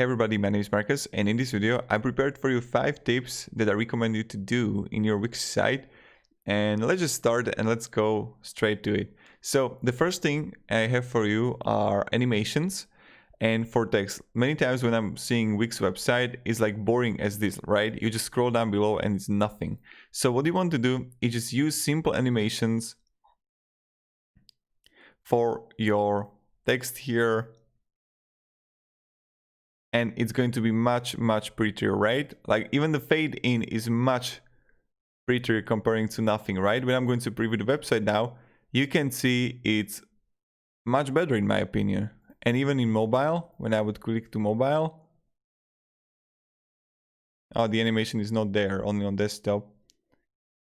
Hey everybody, my name is Marcus, and in this video I prepared for you 5 tips that I recommend you to do in your WIX site. And let's just start and let's go straight to it. So the first thing I have for you are animations and for text. Many times when I'm seeing WIX website, it's like boring as this, right? You just scroll down below and it's nothing. So what you want to do is just use simple animations for your text here. And it's going to be much prettier, right? Like even the fade in is much prettier comparing to nothing, right? When I'm going to preview the website now, you can see it's much better in my opinion. And even in mobile, when I would click to mobile, oh, the animation is not there, only on desktop.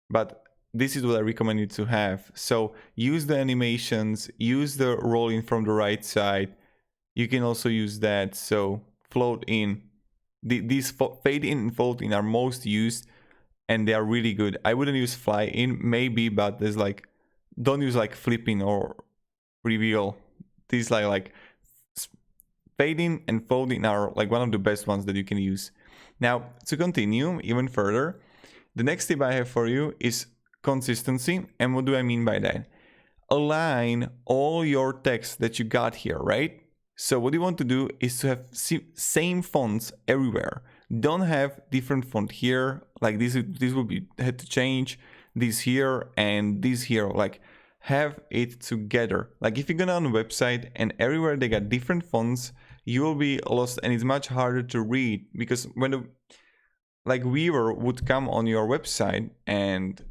But this is what I recommend you to have. So use the animations, use the rolling from the right side. You can also use that. So float in. These fade in and float in are most used and they are really good. I wouldn't use fly in, maybe, but there's like, don't use like flipping or reveal. These like fade in and fold in are like one of the best ones that you can use. Now, to continue even further, the next tip I have for you is consistency. And what do I mean by that? Align all your text that you got here, right? So what you want to do is to have same fonts everywhere. Don't have different font here, like this will be had to change, this here and this here, like have it together. Like if you're gonna on a website and everywhere they got different fonts, you will be lost and it's much harder to read, because when the viewer would come on your website and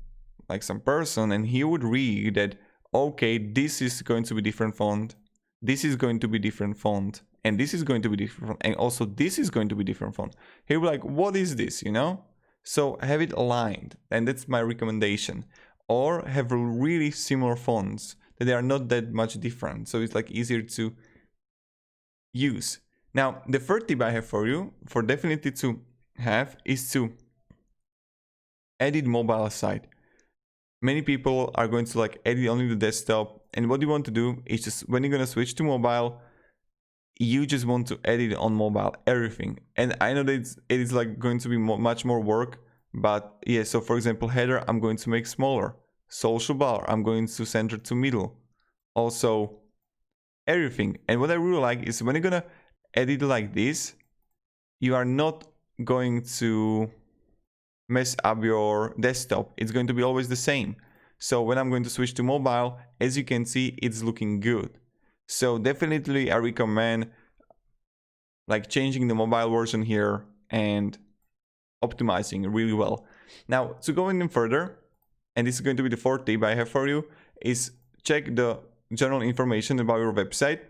like some person, and he would read that, okay, this is going to be different font, this is going to be different font, and this is going to be different, and also this is going to be different font. He'll be like, what is this, you know? So have it aligned, and that's my recommendation. Or have really similar fonts that they are not that much different, so it's like easier to use. Now, the third tip I have for you, for definitely to have, is to edit mobile site. Many people are going to like edit only the desktop, and what you want to do is just when you're going to switch to mobile, you just want to edit on mobile everything. And I know that it is like going to be much more work, but yeah, so for example, header I'm going to make smaller, social bar I'm going to center to middle, also everything. And what I really like is when you're gonna edit like this, you are not going to mess up your desktop. It's going to be always the same. So when I'm going to switch to mobile, as you can see, it's looking good. So definitely I recommend like changing the mobile version here and optimizing really well. Now, to go in further, and this is going to be the fourth tip I have for you, is check the general information about your website.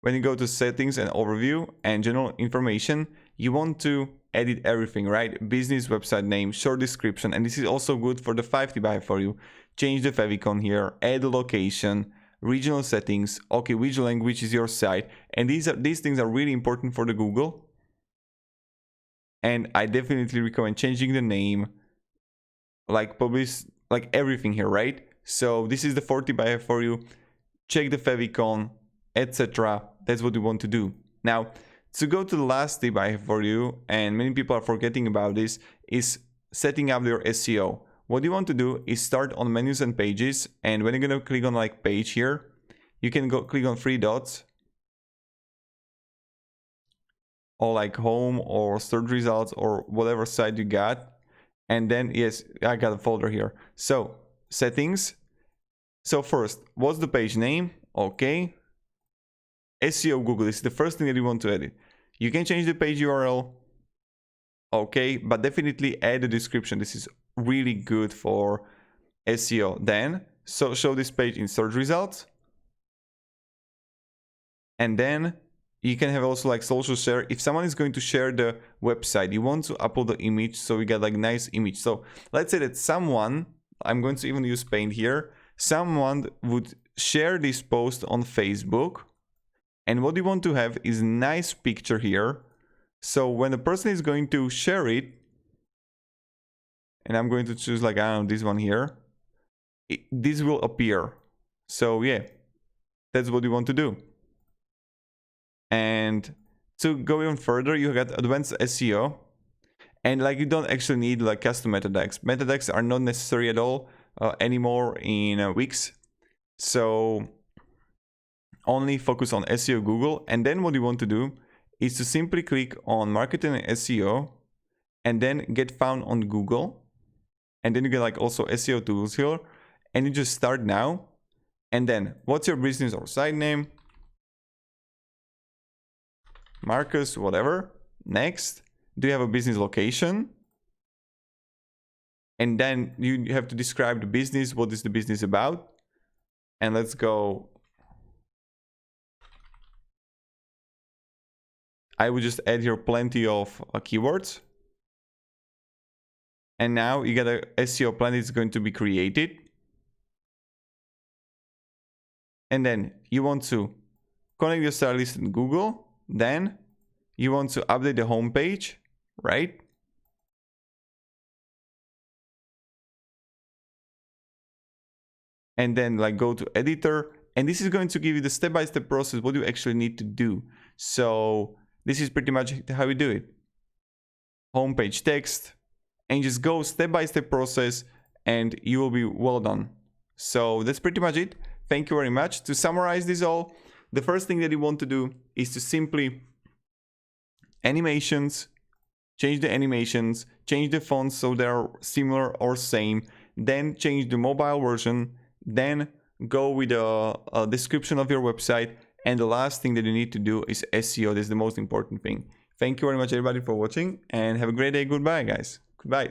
When you go to settings and overview and general information, you want to edit everything, right? Business, website name, short description, and this is also good for the 5 tip I have for you. Change the favicon here, add the location, regional settings, okay, which language is your site, and these things are really important for the Google. And I definitely recommend changing the name, like publish, like everything here, right? So this is the 4th tip I have for you. Check the favicon, etc. That's what you want to do. Now, to go to the last tip I have for you, and many people are forgetting about this, is setting up your SEO. What you want to do is start on menus and pages, and when you're gonna click on like page here, you can go click on 3 dots, or like home or search results or whatever site you got, and then yes, I got a folder here. So settings. So first, what's the page name? Okay. SEO Google is the first thing that you want to edit. You can change the page URL, okay, but definitely add a description. This is really good for SEO. Then, so show this page in search results. And then you can have also like social share. If someone is going to share the website, you want to upload the image, so we get like nice image. So let's say that someone, I'm going to even use Paint here, someone would share this post on Facebook. And what you want to have is a nice picture here. So when the person is going to share it, and I'm going to choose like, I don't know, this one here, this will appear. So yeah, that's what you want to do. And to go even further, you got advanced SEO. And like you don't actually need like custom meta tags. Meta tags are not necessary at all anymore in Wix. So only focus on SEO Google. And then what you want to do is to simply click on marketing and SEO and then get found on Google. And then you get like also SEO tools here. And you just start now. And then what's your business or site name? Marcus, whatever. Next, do you have a business location? And then you have to describe the business. What is the business about? And let's go. I would just add here plenty of keywords. And now you get a SEO plan is going to be created. And then you want to connect your site list in Google. Then you want to update the homepage, right? And then like go to editor. And this is going to give you the step-by-step process, what you actually need to do. So this is pretty much how you do it. Homepage text, and just go step-by-step process and you will be well done. So that's pretty much it. Thank you very much. To summarize this all, the first thing that you want to do is to simply animations, change the animations, change the fonts so they're similar or same, then change the mobile version, then go with a description of your website, and the last thing that you need to do is SEO. This is the most important thing. Thank you very much everybody for watching and have a great day. Goodbye guys. Goodbye.